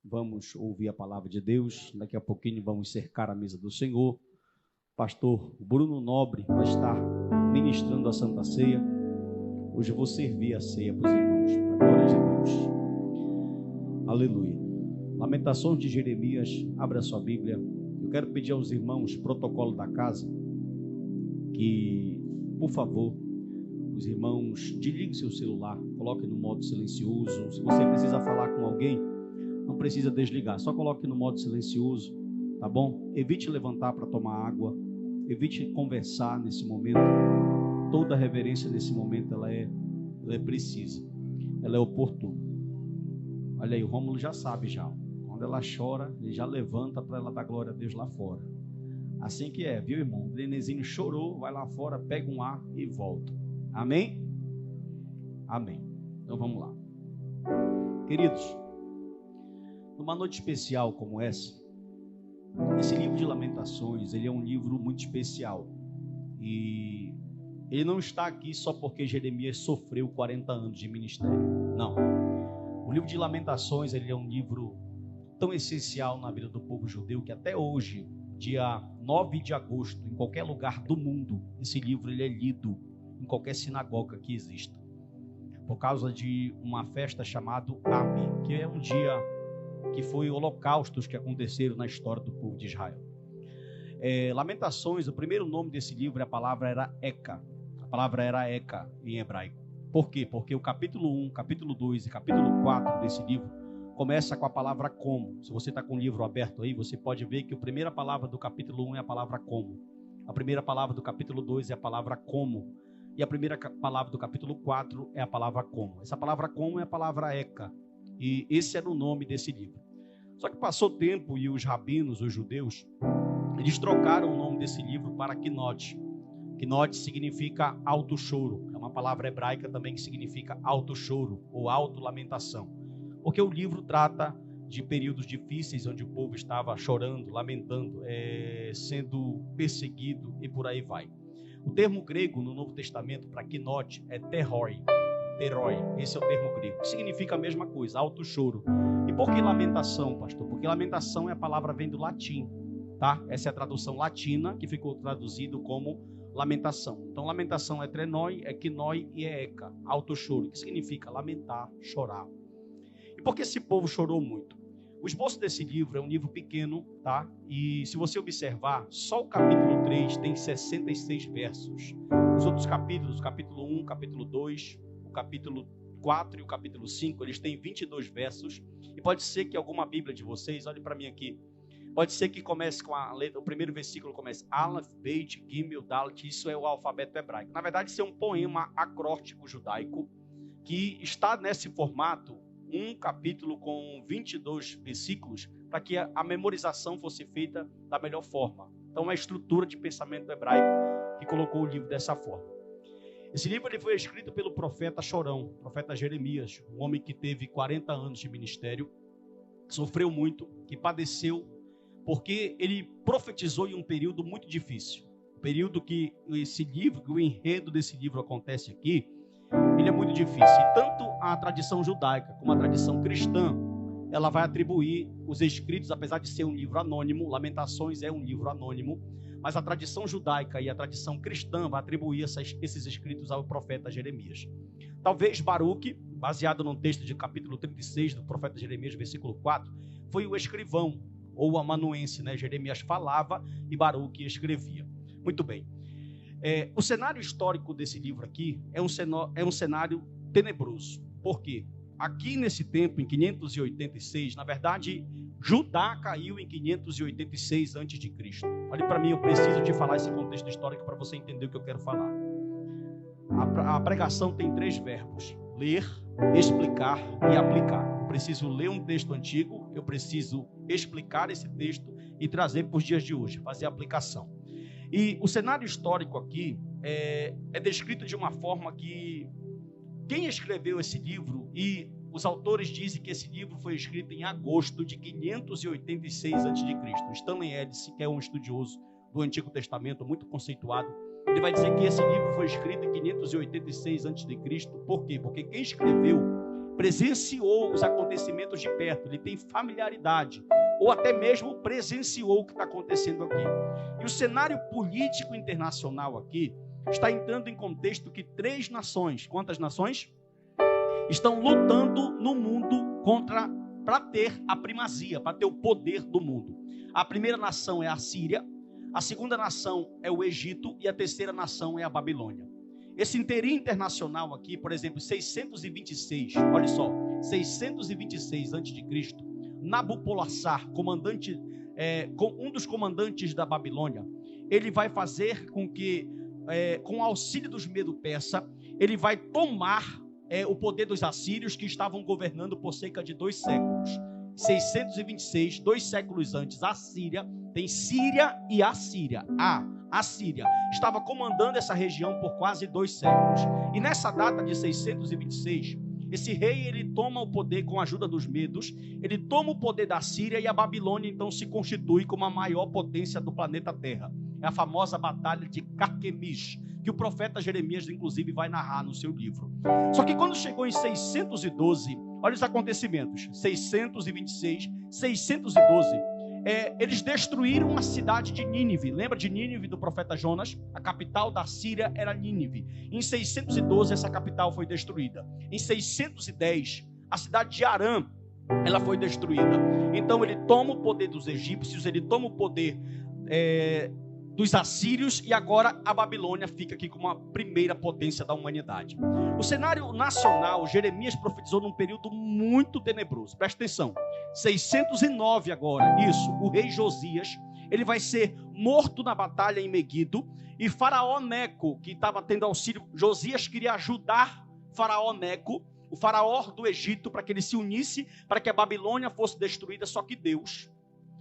vamos ouvir a palavra de Deus. Daqui a pouquinho vamos cercar a mesa do Senhor. Pastor Bruno Nobre vai estar ministrando a Santa Ceia. Hoje eu vou servir a ceia para os irmãos, para a glória de Deus. Aleluia. Lamentações de Jeremias, abra sua Bíblia. Eu quero pedir aos irmãos, protocolo da casa, que, por favor, os irmãos desliguem seu celular, coloquem no modo silencioso. Se você precisa falar com alguém, não precisa desligar, só coloque no modo silencioso, tá bom? Evite levantar para tomar água, evite conversar nesse momento. Toda reverência nesse momento ela é precisa, ela é oportuna. Olha aí, o Rômulo já sabe já. Quando ela chora, ele já levanta para ela dar glória a Deus lá fora. Assim que é, viu, irmão? O nenenzinho chorou, vai lá fora, pega um ar e volta. Amém? Amém. Então vamos lá. Queridos, numa noite especial como essa, esse livro de Lamentações, ele é um livro muito especial. E ele não está aqui só porque Jeremias sofreu 40 anos de ministério. Não. O livro de Lamentações, ele é um livro tão essencial na vida do povo judeu que até hoje, dia 9 de agosto, em qualquer lugar do mundo, esse livro ele é lido em qualquer sinagoga que exista, por causa de uma festa chamada Abi, que é um dia que foi holocaustos que aconteceram na história do povo de Israel. Lamentações, o primeiro nome desse livro, a palavra era Eca. A palavra era Eca em hebraico. Por quê? Porque o capítulo 1, capítulo 2 e capítulo 4 desse livro começa com a palavra como. Se você está com o livro aberto aí, você pode ver que a primeira palavra do capítulo 1 é a palavra como. A primeira palavra do capítulo 2 é a palavra como. E a primeira palavra do capítulo 4 é a palavra como. Essa palavra como é a palavra Eca. E esse era o nome desse livro. Só que passou tempo e os rabinos, os judeus, eles trocaram o nome desse livro para Quinote. Quinote significa alto choro. É uma palavra hebraica também que significa alto choro ou alto lamentação. Porque o livro trata de períodos difíceis onde o povo estava chorando, lamentando, sendo perseguido e por aí vai. O termo grego no Novo Testamento para quinote é teroi. Esse é o termo grego, que significa a mesma coisa, alto choro. E por que lamentação, pastor? Porque lamentação é a palavra vem do latim, tá? Essa é a tradução latina que ficou traduzido como lamentação. Então lamentação é trenoi, é quinoi e é eca, alto choro, que significa lamentar, chorar. E por que esse povo chorou muito? O esboço desse livro é um livro pequeno, tá? E se você observar, só o capítulo 3 tem 66 versos. Os outros capítulos, o capítulo 1, o capítulo 2, o capítulo 4 e o capítulo 5, eles têm 22 versos. E pode ser que alguma Bíblia de vocês, olhe para mim aqui, pode ser que comece com a letra, o primeiro versículo comece Aleph, Beit, Gimel, Dalet, isso é o alfabeto hebraico. Na verdade, isso é um poema acróstico judaico que está nesse formato, um capítulo com 22 versículos, para que a memorização fosse feita da melhor forma. Então, uma estrutura de pensamento hebraico que colocou o livro dessa forma. Esse livro ele foi escrito pelo profeta Chorão, profeta Jeremias, um homem que teve 40 anos de ministério, sofreu muito, que padeceu, porque ele profetizou em um período muito difícil. O período que esse livro, que o enredo desse livro acontece aqui, ele é muito difícil. E tanto a tradição judaica como a tradição cristã, ela vai atribuir os escritos, apesar de ser um livro anônimo, Lamentações é um livro anônimo, mas a tradição judaica e a tradição cristã vai atribuir esses escritos ao profeta Jeremias. Talvez Baruque, baseado no texto de capítulo 36 do profeta Jeremias, versículo 4, foi o escrivão, ou o amanuense, né? Jeremias falava e Baruque escrevia. Muito bem. O cenário histórico desse livro aqui é um cenário tenebroso. Por quê? Aqui nesse tempo, em 586, na verdade, Judá caiu em 586 a.C. Olhe para mim, eu preciso de falar esse contexto histórico para você entender o que eu quero falar. A pregação tem 3 verbos: ler, explicar e aplicar. Eu preciso ler um texto antigo, eu preciso explicar esse texto e trazer para os dias de hoje, fazer a aplicação. E o cenário histórico aqui é descrito de uma forma que quem escreveu esse livro, e os autores dizem que esse livro foi escrito em agosto de 586 a.C. Stanley Edison, que é um estudioso do Antigo Testamento, muito conceituado, ele vai dizer que esse livro foi escrito em 586 a.C. Por quê? Porque quem escreveu presenciou os acontecimentos de perto, ele tem familiaridade, ou até mesmo presenciou o que está acontecendo aqui. E o cenário político internacional aqui está entrando em contexto que 3 nações, quantas nações? Estão lutando no mundo para ter a primazia, para ter o poder do mundo. A primeira nação é a Síria, a segunda nação é o Egito e a terceira nação é a Babilônia. Esse interim internacional aqui, por exemplo, 626, olha só, 626 a.C., Nabopolassar, um dos comandantes da Babilônia, ele vai fazer com que, com o auxílio dos Medo-Persa, ele vai tomar o poder dos assírios, que estavam governando por cerca de 2 séculos. 626, 2 séculos antes, a Síria, tem Síria e Assíria. A Síria estava comandando essa região por quase 2 séculos. E nessa data de 626, esse rei, ele toma o poder com a ajuda dos medos, ele toma o poder da Síria, e a Babilônia então se constitui como a maior potência do planeta Terra. É a famosa batalha de Carquemis, que o profeta Jeremias inclusive vai narrar no seu livro. Só que quando chegou em 612, olha os acontecimentos, 626, 612, eles destruíram a cidade de Nínive. Lembra de Nínive, do profeta Jonas? A capital da Síria era Nínive. Em 612 essa capital foi destruída. Em 610 a cidade de Arã, ela foi destruída. Então ele toma o poder dos egípcios, ele toma o poder dos assírios, e agora a Babilônia fica aqui como a primeira potência da humanidade. O cenário nacional, Jeremias profetizou num período muito tenebroso. Presta atenção. 609 agora, isso, o rei Josias, ele vai ser morto na batalha em Meguido, e Faraó Neco, que estava tendo auxílio, Josias queria ajudar Faraó Neco, o faraó do Egito, para que ele se unisse, para que a Babilônia fosse destruída. Só que Deus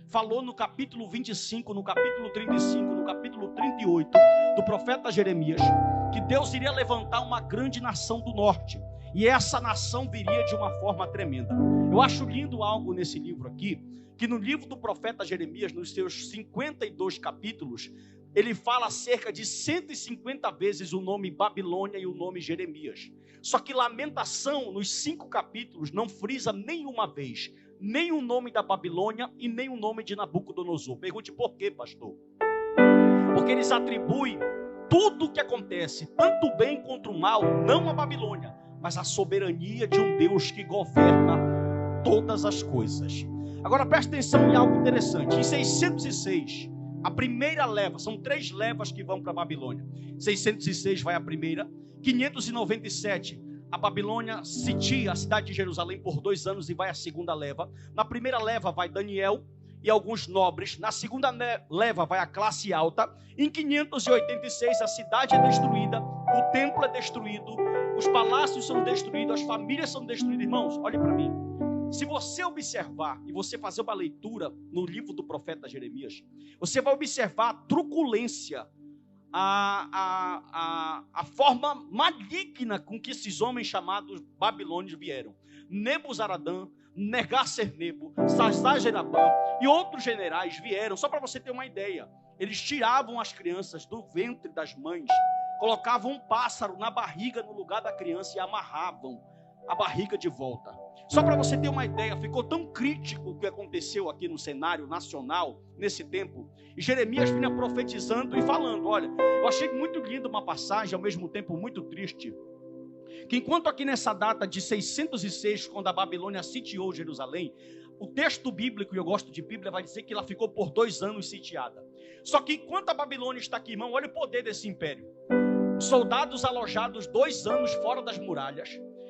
falou no capítulo 25, no capítulo 35, no capítulo 38 do profeta Jeremias, que Deus iria levantar uma grande nação do norte, e essa nação viria de uma forma tremenda. Eu acho lindo algo nesse livro aqui, que no livro do profeta Jeremias, nos seus 52 capítulos, ele fala cerca de 150 vezes o nome Babilônia e o nome Jeremias. Só que Lamentação, nos 5 capítulos, não frisa nenhuma vez nem o nome da Babilônia e nem o nome de Nabucodonosor. Pergunte por quê, pastor? Porque eles atribuem tudo o que acontece, tanto o bem quanto o mal, não à Babilônia, mas à soberania de um Deus que governa todas as coisas. Agora preste atenção em algo interessante. Em 606, a primeira leva, são 3 levas que vão para a Babilônia. 606 vai a primeira. 597, a Babilônia sitia a cidade de Jerusalém por 2 anos e vai a segunda leva. Na primeira leva vai Daniel e alguns nobres. Na segunda leva vai a classe alta. Em 586 a cidade é destruída, o templo é destruído, os palácios são destruídos, as famílias são destruídas. Irmãos, olhe para mim. Se você observar e você fazer uma leitura no livro do profeta Jeremias, você vai observar a truculência, a forma maligna com que esses homens chamados babilônios vieram. Nebuzaradã, Negar-Ser-Nebo, Sasar-Gerabã e outros generais vieram, só para você ter uma ideia. Eles tiravam as crianças do ventre das mães, colocavam um pássaro na barriga no lugar da criança e amarravam a barriga de volta. Só para você ter uma ideia, ficou tão crítico o que aconteceu aqui no cenário nacional nesse tempo, e Jeremias vinha profetizando e falando. Olha, eu achei muito lindo uma passagem, ao mesmo tempo muito triste, que enquanto aqui nessa data de 606, quando a Babilônia sitiou Jerusalém, o texto bíblico, e eu gosto de Bíblia, vai dizer que ela ficou por 2 anos sitiada. Só que enquanto a Babilônia está aqui, irmão, olha o poder desse império. Soldados alojados 2 anos fora das muralhas.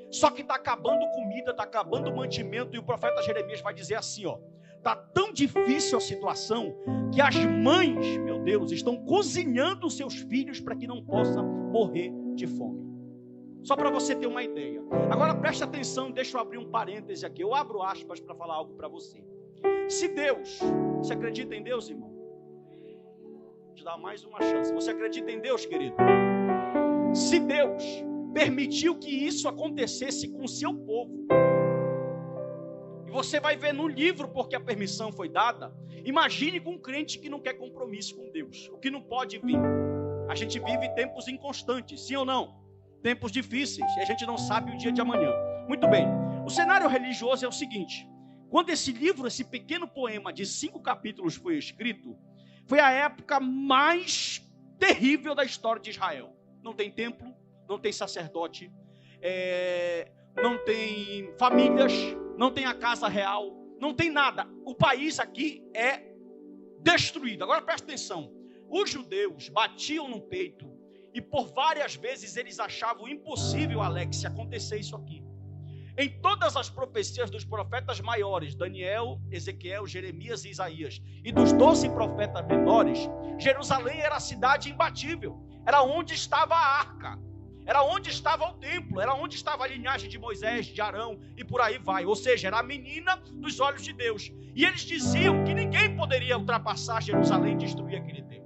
Só que está acabando comida, está acabando mantimento, e o profeta Jeremias vai dizer assim, ó: está tão difícil a situação que as mães, meu Deus, estão cozinhando seus filhos para que não possam morrer de fome. Só para você ter uma ideia. Agora preste atenção, deixa eu abrir um parêntese aqui. Eu abro aspas para falar algo para você. Se Deus, você acredita em Deus, irmão? Vou te dar mais uma chance. Você acredita em Deus, querido? Se Deus permitiu que isso acontecesse com o seu povo, e você vai ver no livro porque a permissão foi dada. Imagine com um crente que não quer compromisso com Deus, o que não pode vir. A gente vive tempos inconstantes, sim ou não? Tempos difíceis, e a gente não sabe o dia de amanhã. Muito bem, O cenário religioso é o seguinte: quando esse livro, esse pequeno poema de 5 capítulos foi escrito, foi a época mais terrível da história de Israel. Não tem templo, não tem sacerdote, não tem famílias, não tem a casa real, não tem nada. O país aqui é destruído. Agora presta atenção: os judeus batiam no peito e por várias vezes eles achavam impossível, Alex, acontecer isso aqui. Em todas as profecias dos profetas maiores, Daniel, Ezequiel, Jeremias e Isaías, e dos 12 profetas menores, Jerusalém era a cidade imbatível. Era onde estava a arca, era onde estava o templo, era onde estava a linhagem de Moisés, de Arão e por aí vai. Ou seja, era a menina dos olhos de Deus. E eles diziam que ninguém poderia ultrapassar Jerusalém e destruir aquele templo.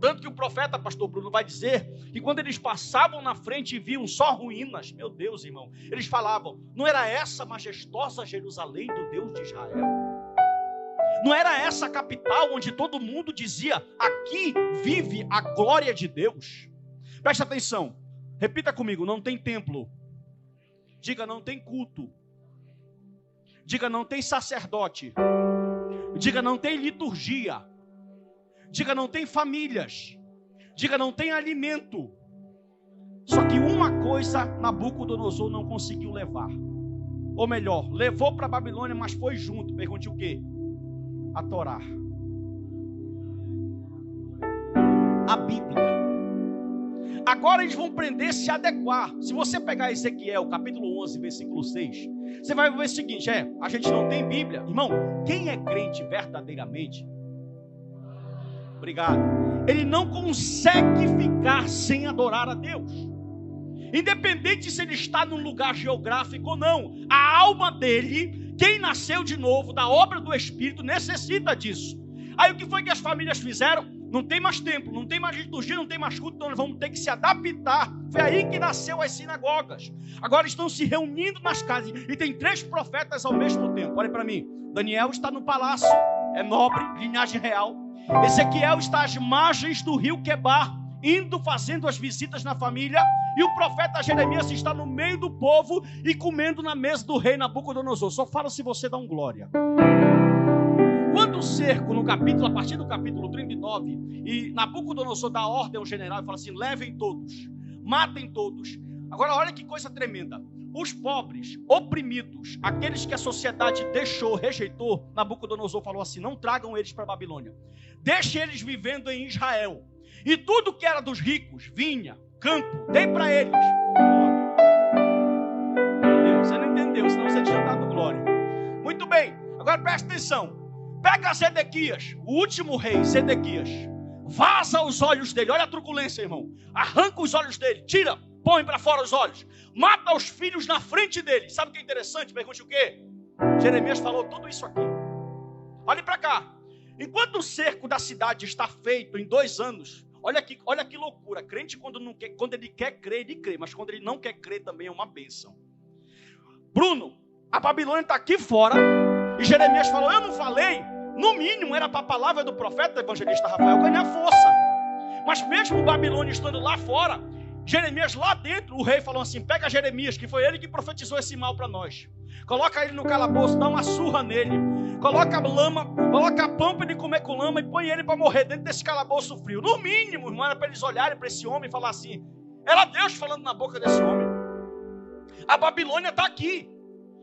Tanto que o profeta, pastor Bruno, vai dizer que quando eles passavam na frente e viam só ruínas, meu Deus, irmão, eles falavam: não era essa majestosa Jerusalém do Deus de Israel? Não era essa a capital onde todo mundo dizia: aqui vive a glória de Deus? Presta atenção, repita comigo: não tem templo. Diga: não tem culto. Diga: não tem sacerdote. Diga: não tem liturgia. Diga: não tem famílias. Diga: não tem alimento. Só que uma coisa Nabucodonosor não conseguiu levar. Ou melhor, levou para a Babilônia, mas foi junto. Pergunte o quê? A Torá, a Bíblia. Agora eles vão aprender a se adequar. Se você pegar Ezequiel, capítulo 11, versículo 6, você vai ver o seguinte: a gente não tem Bíblia. Irmão, quem é crente verdadeiramente, obrigado, ele não consegue ficar sem adorar a Deus. Independente se ele está num lugar geográfico ou não, a alma dele, quem nasceu de novo da obra do Espírito, necessita disso. Aí o que foi que as famílias fizeram? Não tem mais templo, não tem mais liturgia, não tem mais culto, então nós vamos ter que se adaptar. Foi aí que nasceu as sinagogas. Agora estão se reunindo nas casas e tem 3 profetas ao mesmo tempo. Olha para mim: Daniel está no palácio, é nobre, linhagem real. Ezequiel está às margens do rio Quebar, indo fazendo as visitas na família. E o profeta Jeremias está no meio do povo e comendo na mesa do rei Nabucodonosor. Só fala se você dá um glória. Quando o cerco, no capítulo, a partir do capítulo 39, e Nabucodonosor dá ordem ao general e fala assim: levem todos, matem todos. Agora olha que coisa tremenda. Os pobres, oprimidos, aqueles que a sociedade deixou, rejeitou, Nabucodonosor falou assim: não tragam eles para a Babilônia, deixe eles vivendo em Israel. E tudo que era dos ricos, vinha, campo, dei para eles. Meu Deus, você não entendeu, senão você tinha dado glória. Muito bem, agora presta atenção. Pega Zedequias, o último rei, Zedequias, vaza os olhos dele. Olha a truculência, irmão. Arranca os olhos dele, tira, põe para fora os olhos, mata os filhos na frente dele. Sabe o que é interessante? Pergunte o quê? Jeremias falou tudo isso aqui. Olhe para cá. Enquanto o cerco da cidade está feito em 2 anos, olha que loucura. Crente, quando ele quer crer, ele crê, mas quando ele não quer crer também é uma bênção. Bruno, a Babilônia está aqui fora e Jeremias falou: eu não falei? No mínimo era para a palavra do profeta evangelista Rafael ganhar força. Mas mesmo Babilônia estando lá fora, Jeremias lá dentro, o rei falou assim: pega Jeremias, que foi ele que profetizou esse mal para nós, coloca ele no calabouço, dá uma surra nele, coloca lama, coloca a pão para ele comer com lama e põe ele para morrer dentro desse calabouço frio. No mínimo, irmão, era para eles olharem para esse homem e falar assim: era Deus falando na boca desse homem. A Babilônia está aqui.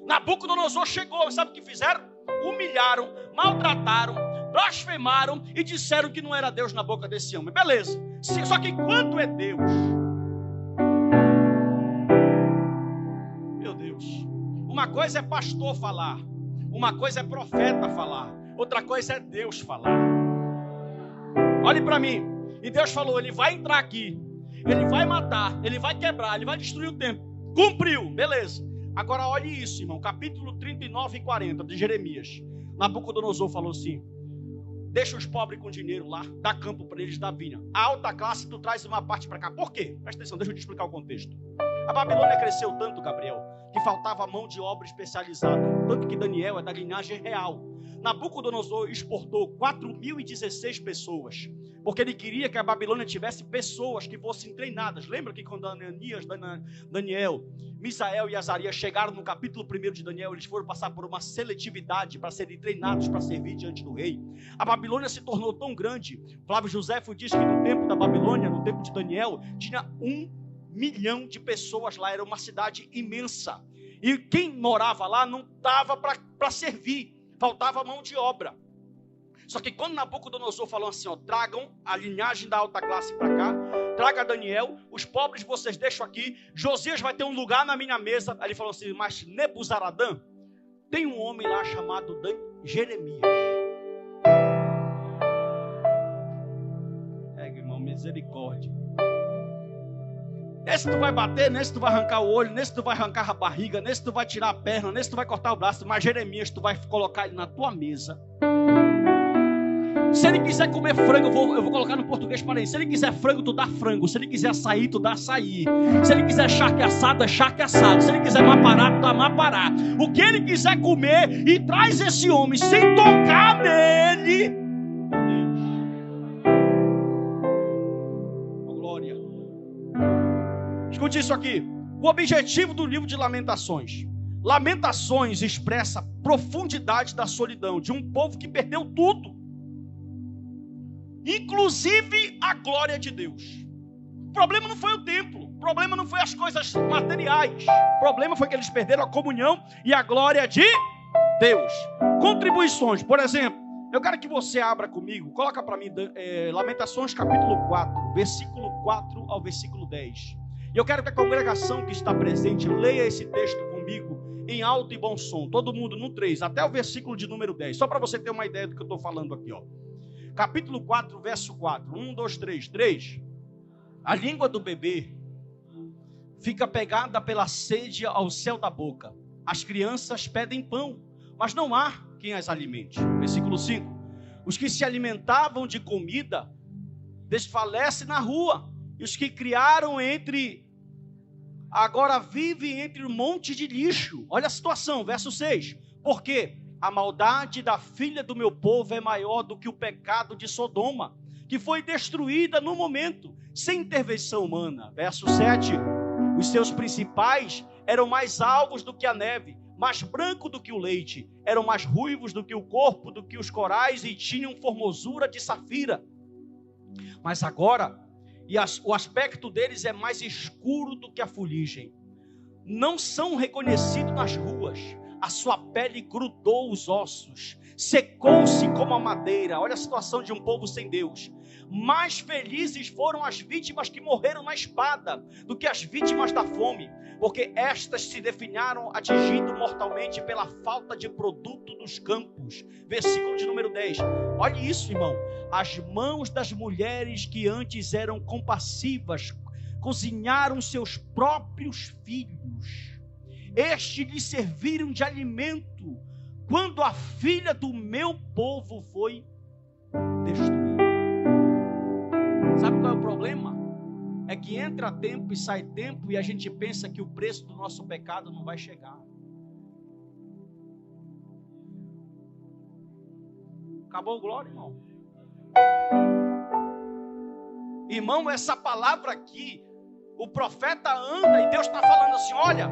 Nabucodonosor chegou, sabe o que fizeram? Humilharam, maltrataram, blasfemaram e disseram que não era Deus na boca desse homem. Beleza. Só que quando é Deus, meu Deus, uma coisa é pastor falar, uma coisa é profeta falar, outra coisa é Deus falar. Olhe para mim. E Deus falou: ele vai entrar aqui, ele vai matar, ele vai quebrar, ele vai destruir o templo. Cumpriu, beleza. Agora olhe isso, irmão, capítulo 39 e 40 de Jeremias. Nabucodonosor falou assim: deixa os pobres com dinheiro lá, dá campo para eles, dá vinha. A alta classe tu traz uma parte para cá. Por quê? Presta atenção, deixa eu te explicar o contexto. A Babilônia cresceu tanto, Gabriel, que faltava mão de obra especializada. Tanto que Daniel é da linhagem real. Nabucodonosor exportou 4.016 pessoas, porque ele queria que a Babilônia tivesse pessoas que fossem treinadas. Lembra que quando Ananias, Daniel, Misael e Azarias chegaram no capítulo 1 de Daniel, eles foram passar por uma seletividade para serem treinados para servir diante do rei. A Babilônia se tornou tão grande. Flávio Josefo diz que no tempo da Babilônia, no tempo de Daniel, tinha 1 milhão de pessoas lá, era uma cidade imensa. E quem morava lá não dava para servir, faltava mão de obra. Só que quando Nabucodonosor falou assim, ó, tragam a linhagem da alta classe para cá, traga Daniel, os pobres vocês deixam aqui, Josias vai ter um lugar na minha mesa. Aí ele falou assim, mas Nebuzaradã, tem um homem lá chamado Jeremias. Irmão, misericórdia. Nesse tu vai bater, nesse tu vai arrancar o olho, nesse tu vai arrancar a barriga, nesse tu vai tirar a perna, nesse tu vai cortar o braço, mas Jeremias tu vai colocar ele na tua mesa. Se ele quiser comer frango, eu vou colocar no português para ele. Se ele quiser frango, tu dá frango. Se ele quiser açaí, tu dá açaí. Se ele quiser charque assado, é charque assado. Se ele quiser mapará, tu dá mapará. O que ele quiser comer, e traz esse homem sem tocar nele. Oh, glória. Escute isso aqui. O objetivo do livro de Lamentações. Lamentações expressa a profundidade da solidão de um povo que perdeu tudo, inclusive a glória de Deus. O problema não foi o templo, o problema não foi as coisas materiais, o problema foi que eles perderam a comunhão e a glória de Deus. Contribuições, por exemplo, eu quero que você abra comigo, coloca para mim Lamentações capítulo 4, versículo 4 ao versículo 10. E eu quero que a congregação que está presente leia esse texto comigo em alto e bom som, todo mundo no 3, até o versículo de número 10, só para você ter uma ideia do que eu estou falando aqui, ó. Capítulo 4, verso 4. 1, 2, 3. 3. A língua do bebê fica pegada pela sede ao céu da boca. As crianças pedem pão, mas não há quem as alimente. Versículo 5. Os que se alimentavam de comida desfalecem na rua. E os que criaram agora vivem entre um monte de lixo. Olha a situação, verso 6. Por quê? A maldade da filha do meu povo é maior do que o pecado de Sodoma, que foi destruída no momento, sem intervenção humana. Verso 7. Os seus principais eram mais alvos do que a neve, mais branco do que o leite, eram mais ruivos do que o corpo, do que os corais, e tinham formosura de safira. Mas agora, o aspecto deles é mais escuro do que a fuligem. Não são reconhecidos nas ruas. A sua pele grudou os ossos, secou-se como a madeira. Olha a situação de um povo sem Deus. Mais felizes foram as vítimas que morreram na espada do que as vítimas da fome, porque estas se definharam atingindo mortalmente pela falta de produto dos campos. Versículo de número 10. Olha isso, irmão. As mãos das mulheres que antes eram compassivas cozinharam seus próprios filhos. Estes lhe serviram de alimento quando a filha do meu povo foi destruída. Sabe qual é o problema? É que entra tempo e sai tempo e a gente pensa que o preço do nosso pecado não vai chegar. Acabou o glória, irmão. Irmão, essa palavra aqui, o profeta anda e Deus está falando assim, olha,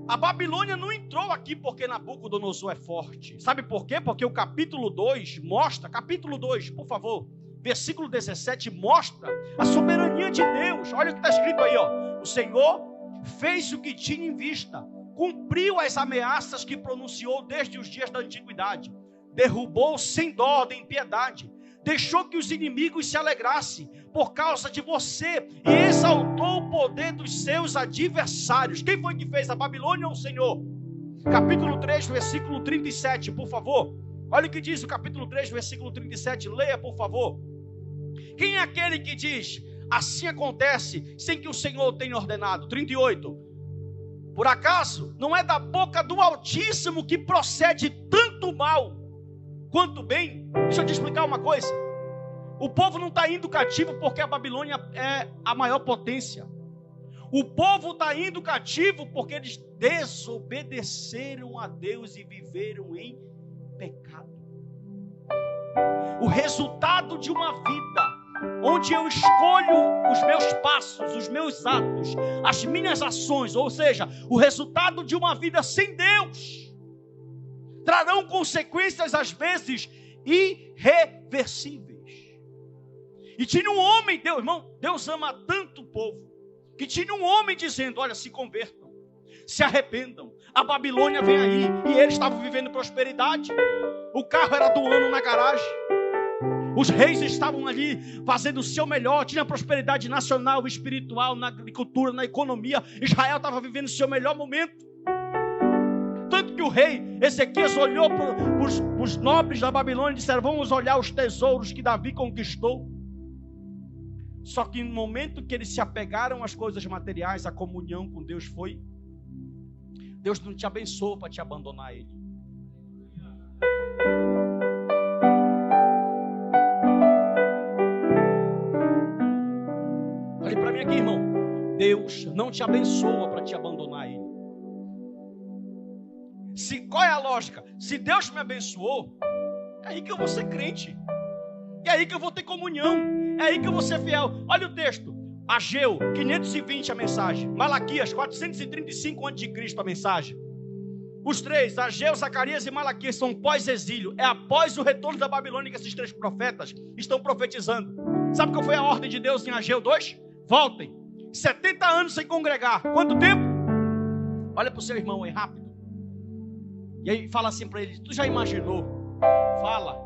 a Babilônia não entrou aqui porque Nabucodonosor é forte. Sabe por quê? Porque o capítulo 2 mostra, capítulo 2, por favor, versículo 17, mostra a soberania de Deus. Olha o que está escrito aí, ó. O Senhor fez o que tinha em vista, cumpriu as ameaças que pronunciou desde os dias da antiguidade, derrubou sem dó nem piedade, deixou que os inimigos se alegrassem por causa de você e exaltou o poder dos seus adversários. Quem foi que fez a Babilônia ou o Senhor? Capítulo 3, versículo 37, por favor. Olha o que diz o capítulo 3, versículo 37. Leia, por favor. Quem é aquele que diz, assim acontece, sem que o Senhor tenha ordenado? 38. Por acaso, não é da boca do Altíssimo que procede tanto mal quanto bem? Deixa eu te explicar uma coisa. O povo não está indo cativo porque a Babilônia é a maior potência. O povo está indo cativo porque eles desobedeceram a Deus e viveram em pecado. O resultado de uma vida onde eu escolho os meus passos, os meus atos, as minhas ações, ou seja, o resultado de uma vida sem Deus, trarão consequências às vezes irreversíveis. E tinha um homem, Deus, irmão, Deus ama tanto o povo, que tinha um homem dizendo: olha, se convertam, se arrependam, a Babilônia vem aí. E eles estavam vivendo prosperidade, o carro era do ano na garagem, os reis estavam ali fazendo o seu melhor, tinha prosperidade nacional, espiritual, na agricultura, na economia. Israel estava vivendo o seu melhor momento. Tanto que o rei Ezequias olhou para os nobres da Babilônia e disseram: vamos olhar os tesouros que Davi conquistou. Só que no momento que eles se apegaram às coisas materiais, a comunhão com Deus foi. Deus não te abençoou para te abandonar Ele. Olhe para mim aqui, irmão. Deus não te abençoa para te abandonar Ele. Qual é a lógica? Se Deus me abençoou, é aí que eu vou ser crente. É aí que eu vou ter comunhão. É aí que eu vou ser fiel. Olha o texto. Ageu, 520 a mensagem. Malaquias, 435 a.C. a mensagem. Os três, Ageu, Zacarias e Malaquias, são pós-exílio. É após o retorno da Babilônia que esses três profetas estão profetizando. Sabe qual foi a ordem de Deus em Ageu 2? Voltem. 70 anos sem congregar. Quanto tempo? Olha para o seu irmão aí, rápido. E aí fala assim para ele: tu já imaginou? Fala.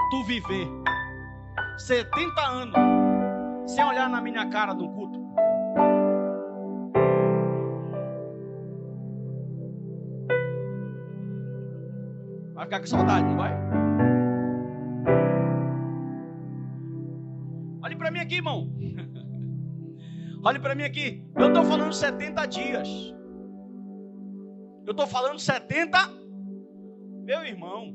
Tu viver 70 anos sem olhar na minha cara no culto. Vai ficar com saudade, não vai? Olhe para mim aqui, irmão. Olhe para mim aqui. Eu estou falando 70 dias. Eu estou falando 70, meu irmão,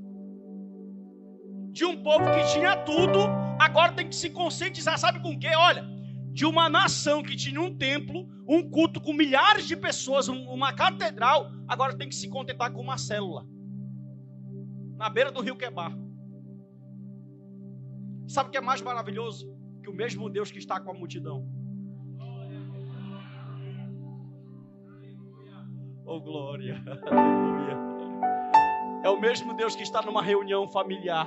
de um povo que tinha tudo, agora tem que se conscientizar, sabe com o quê? Olha, de uma nação que tinha um templo, um culto com milhares de pessoas, uma catedral, agora tem que se contentar com uma célula, na beira do rio Quebar. Sabe o que é mais maravilhoso? Que o mesmo Deus que está com a multidão. Oh glória, aleluia. É o mesmo Deus que está numa reunião familiar.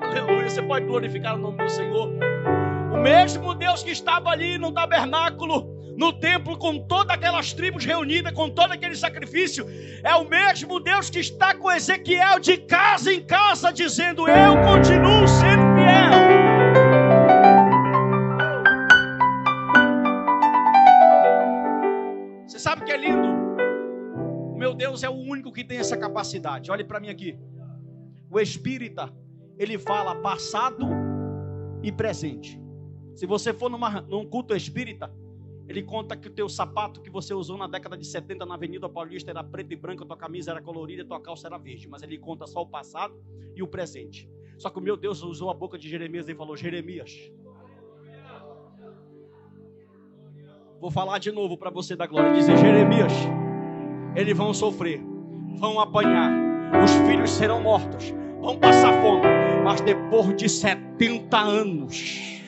Aleluia, você pode glorificar o nome do Senhor. O mesmo Deus que estava ali no tabernáculo, no templo, com todas aquelas tribos reunidas, com todo aquele sacrifício, é o mesmo Deus que está com Ezequiel de casa em casa, dizendo: eu continuo sendo fiel. Você sabe o que é lindo? O meu Deus é o único que tem essa capacidade. Olhe para mim aqui. O espírita, ele fala passado e presente. Se você for num culto espírita, ele conta que o teu sapato que você usou na década de 70 na Avenida Paulista era preto e branco, a tua camisa era colorida, a tua calça era verde. Mas ele conta só o passado e o presente. Só que o meu Deus usou a boca de Jeremias e falou: Jeremias, vou falar de novo para você da glória. Dizer: Jeremias, eles vão sofrer, vão apanhar, os filhos serão mortos, vão passar fome, mas depois de 70 anos,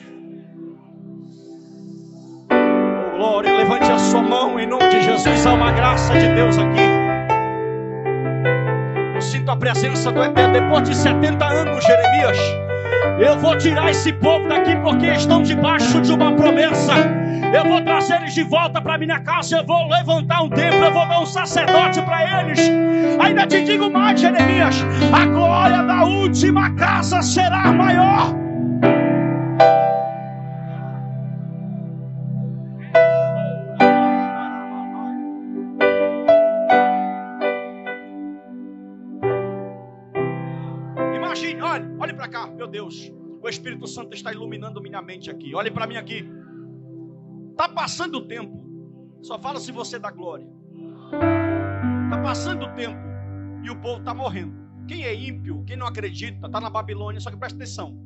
oh glória, levante a sua mão em nome de Jesus. Há uma graça de Deus aqui. Eu sinto a presença do Eterno. Depois de 70 anos, Jeremias, eu vou tirar esse povo daqui, porque estão debaixo de uma promessa. Eu vou trazer eles de volta para minha casa. Eu vou levantar um templo. Eu vou dar um sacerdote para eles. Ainda te digo mais, Jeremias: a glória da última casa será maior. Imagine, olhe para cá, meu Deus. O Espírito Santo está iluminando minha mente aqui. Olhe para mim aqui. Está passando o tempo. Só fala se você dá glória. Está passando o tempo e o povo está morrendo. Quem é ímpio, quem não acredita, está na Babilônia. Só que presta atenção: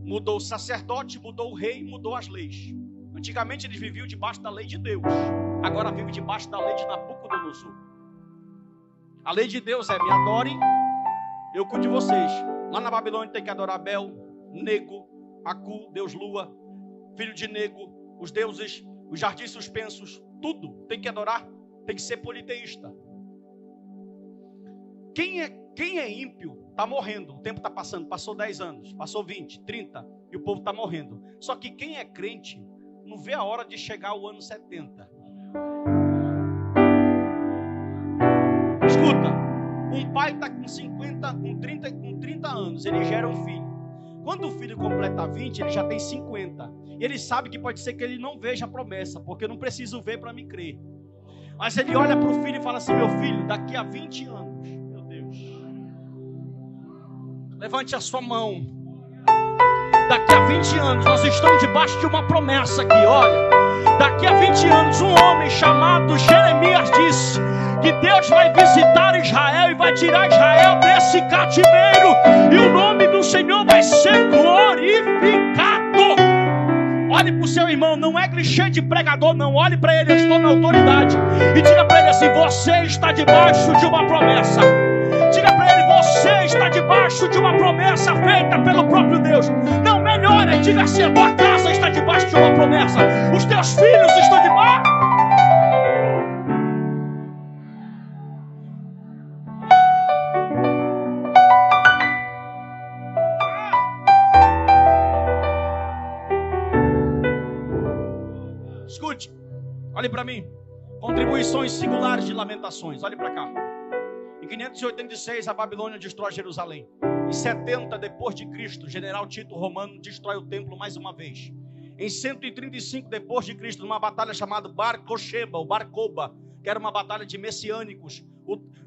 mudou o sacerdote, mudou o rei, mudou as leis. Antigamente eles viviam debaixo da lei de Deus. Agora vivem debaixo da lei de Nabucodonosor. A lei de Deus é: me adorem, eu cuido de vocês. Lá na Babilônia tem que adorar Bel, Nego, Acu, Deus Lua, filho de Nego, os deuses, os jardins suspensos, tudo tem que adorar, tem que ser politeísta. Quem é ímpio está morrendo, o tempo está passando, passou 10 anos, passou 20, 30 e o povo está morrendo. Só que quem é crente não vê a hora de chegar o ano 70. Escuta, um pai está com 50, com 30 anos, ele gera um filho. Quando o filho completa 20, ele já tem 50. E ele sabe que pode ser que ele não veja a promessa, porque eu não preciso ver para me crer. Mas ele olha para o filho e fala assim: meu filho, daqui a 20 anos, meu Deus, levante a sua mão. Daqui a 20 anos, nós estamos debaixo de uma promessa aqui, olha. Daqui a 20 anos, um homem chamado Jeremias disse que Deus vai visitar Israel e vai tirar Israel desse cativeiro. E o nome do Senhor vai ser glorificado. Olhe para o seu irmão, não é clichê de pregador, não. Olhe para ele, eu estou na autoridade. E diga para ele assim: você está debaixo de uma promessa. Diga para ele: você está debaixo de uma promessa feita pelo próprio Deus. Não, melhora, diga assim: a tua casa está debaixo de uma promessa. Os teus filhos estão debaixo. Escute, olhe para mim. Contribuições singulares de Lamentações. Olhe para cá. Em 586 a Babilônia destrói Jerusalém. Em 70 depois de Cristo, general Tito Romano destrói o templo mais uma vez. Em 135 depois de Cristo, numa batalha chamada Bar Kokheba, ou Bar Koba, que era uma batalha de messiânicos,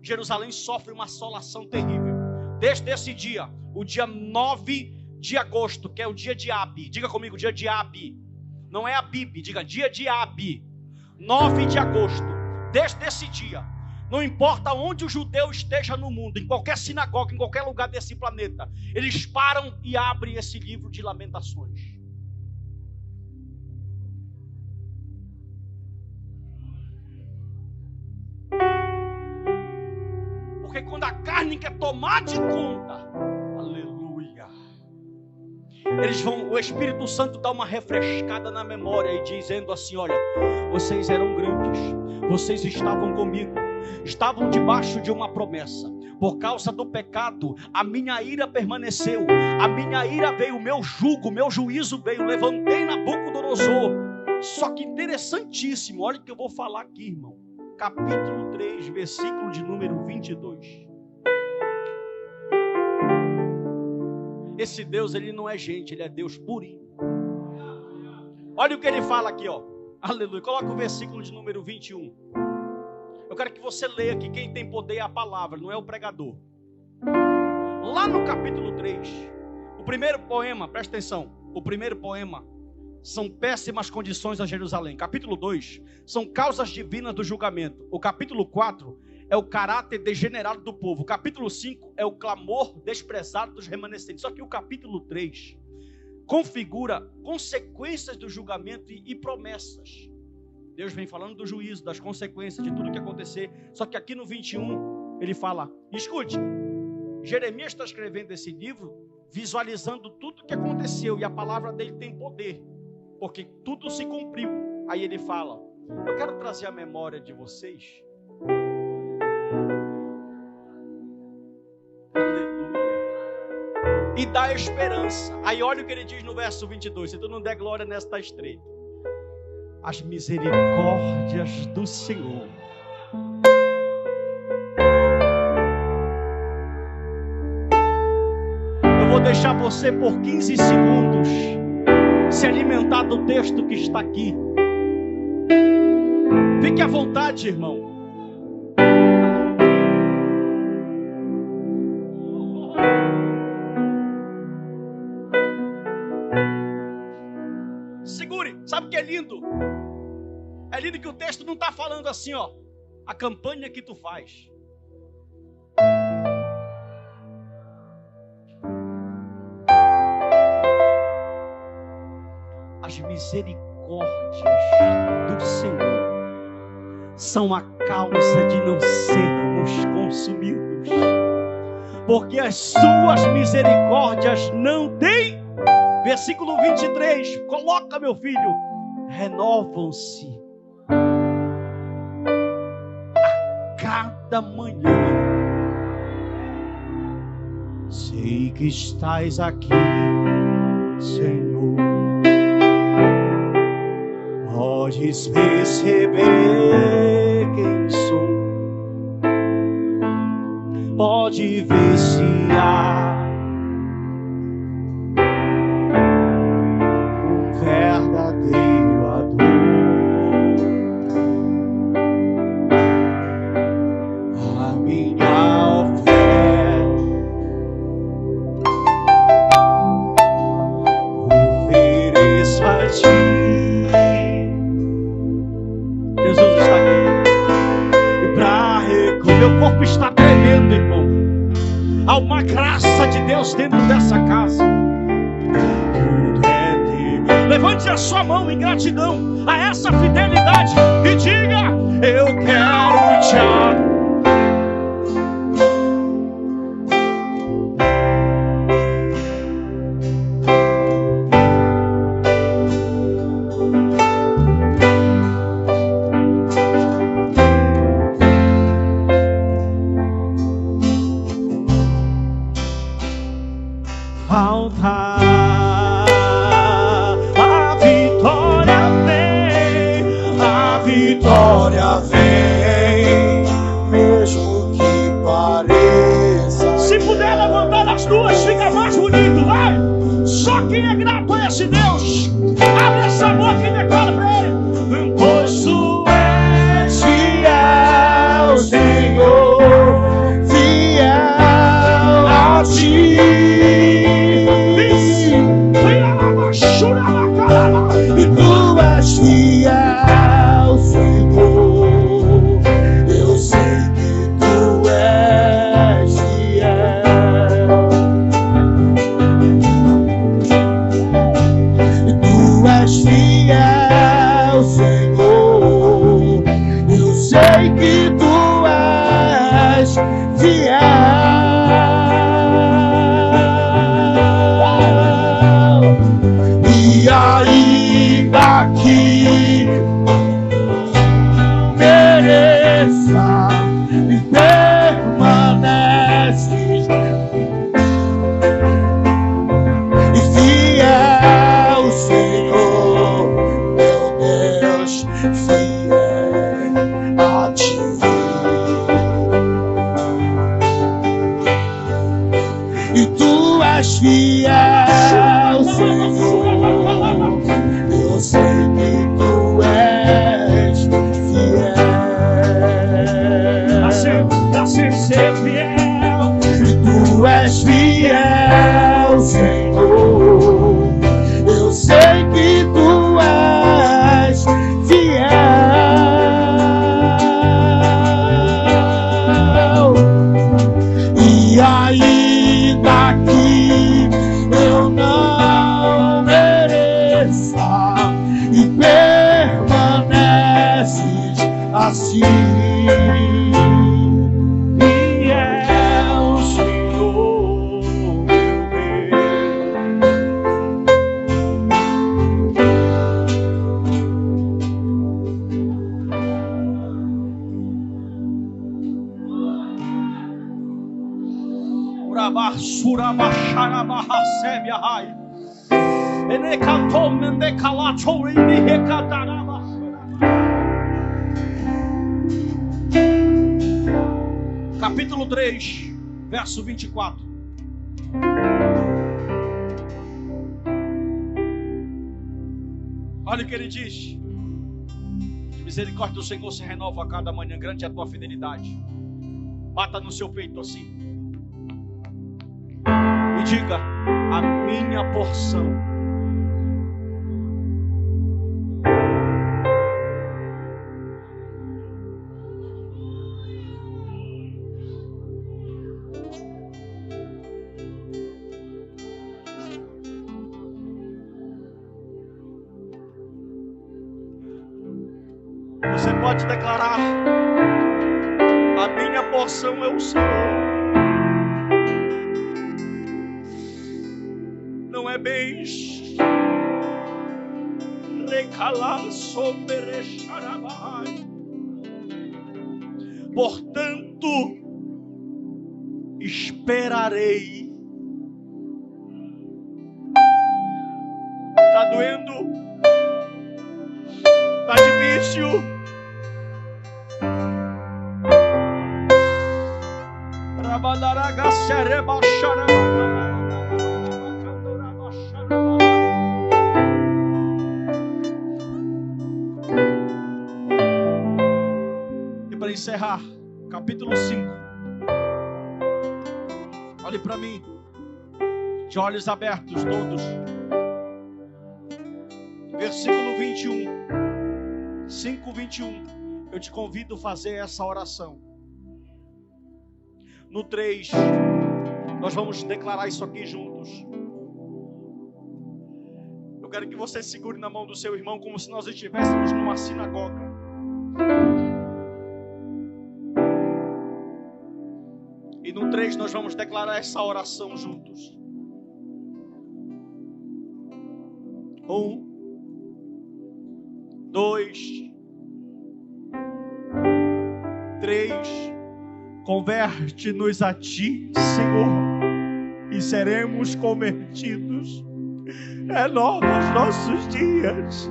Jerusalém sofre uma assolação terrível. Desde esse dia, o dia 9 de agosto, que é o dia de Abi. Diga comigo, dia de Abi. Não é Abib, diga dia de Abi. 9 de agosto. Desde esse dia, não importa onde o judeu esteja no mundo, em qualquer sinagoga, em qualquer lugar desse planeta, eles param e abrem esse livro de Lamentações. Porque quando a carne quer tomar de conta, aleluia, o Espírito Santo dá uma refrescada na memória e dizendo assim: olha, vocês eram grandes, vocês estavam comigo, estavam debaixo de uma promessa. Por causa do pecado, a minha ira permaneceu, a minha ira veio, o meu jugo, o meu juízo veio, levantei Nabucodonosor. Só que interessantíssimo, olha o que eu vou falar aqui, irmão. Capítulo 3, versículo de número 22. Esse Deus, ele não é gente, ele é Deus purinho. Olha o que ele fala aqui, ó. Aleluia. Coloca o versículo de número 21. Eu quero que você leia aqui. Quem tem poder é a palavra, não é o pregador. Lá no capítulo 3, o primeiro poema, presta atenção. O primeiro poema são péssimas condições a Jerusalém. Capítulo 2 são causas divinas do julgamento. O capítulo 4 é o caráter degenerado do povo. O capítulo 5 é o clamor desprezado dos remanescentes. Só que o capítulo 3 configura consequências do julgamento e promessas. Deus vem falando do juízo, das consequências, de tudo que acontecer. Só que aqui no 21 ele fala, escute, Jeremias está escrevendo esse livro visualizando tudo que aconteceu, e a palavra dele tem poder, porque tudo se cumpriu. Aí ele fala, eu quero trazer a memória de vocês, aleluia, e dar esperança. Aí olha o que ele diz no verso 22, se tu não der glória nesta estreita, as misericórdias do Senhor vou deixar você por 15 segundos se alimentar do texto que está aqui. Fique à vontade, irmão. Segure. Sabe o que é lindo? É lindo que o texto não está falando assim, ó, a campanha que tu faz. As misericórdias do Senhor são a causa de não sermos consumidos. porque as suas misericórdias não têm. Versículo 23, coloca, meu filho, renovam-se a cada manhã. Sei que estás aqui, Senhor. Podes perceber quem sou. Pode ver se há um verdadeiro ador. A minha oferta ofereço a ti. Jesus está aqui. E para meu corpo está tremendo, irmão. Há uma graça de Deus dentro dessa casa. Levante a sua mão em gratidão a essa fidelidade e diga: eu quero te amar. Capítulo 3, verso 24. Olha o que ele diz: a misericórdia do Senhor se renova a cada manhã, grande é a tua fidelidade. Bata no seu peito assim e diga: a minha porção Você pode declarar: a minha porção é o Senhor. bens. Recalar sobre Xarabai. Portanto, esperarei. Está doendo? Está difícil? E para encerrar, capítulo 5. Olhe para mim, de olhos abertos todos. Versículo 21. 5:21. Eu te convido a fazer essa oração. No 3, nós vamos declarar isso aqui juntos. Eu quero que você segure na mão do seu irmão como se nós estivéssemos numa sinagoga. E no 3 nós vamos declarar essa oração juntos. 1, 2, 3. Converte-nos a Ti, Senhor, e seremos convertidos. Renova os nossos dias.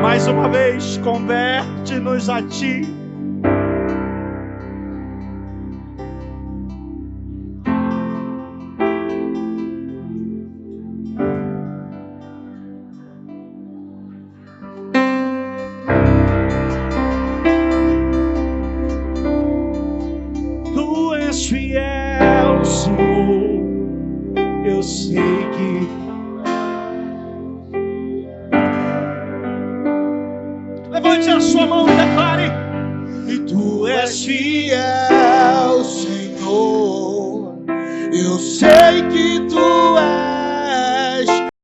Mais uma vez, converte-nos a Ti. Fiel, Senhor, eu sei que levante a sua mão e declare: e Tu és fiel, Senhor, eu sei que Tu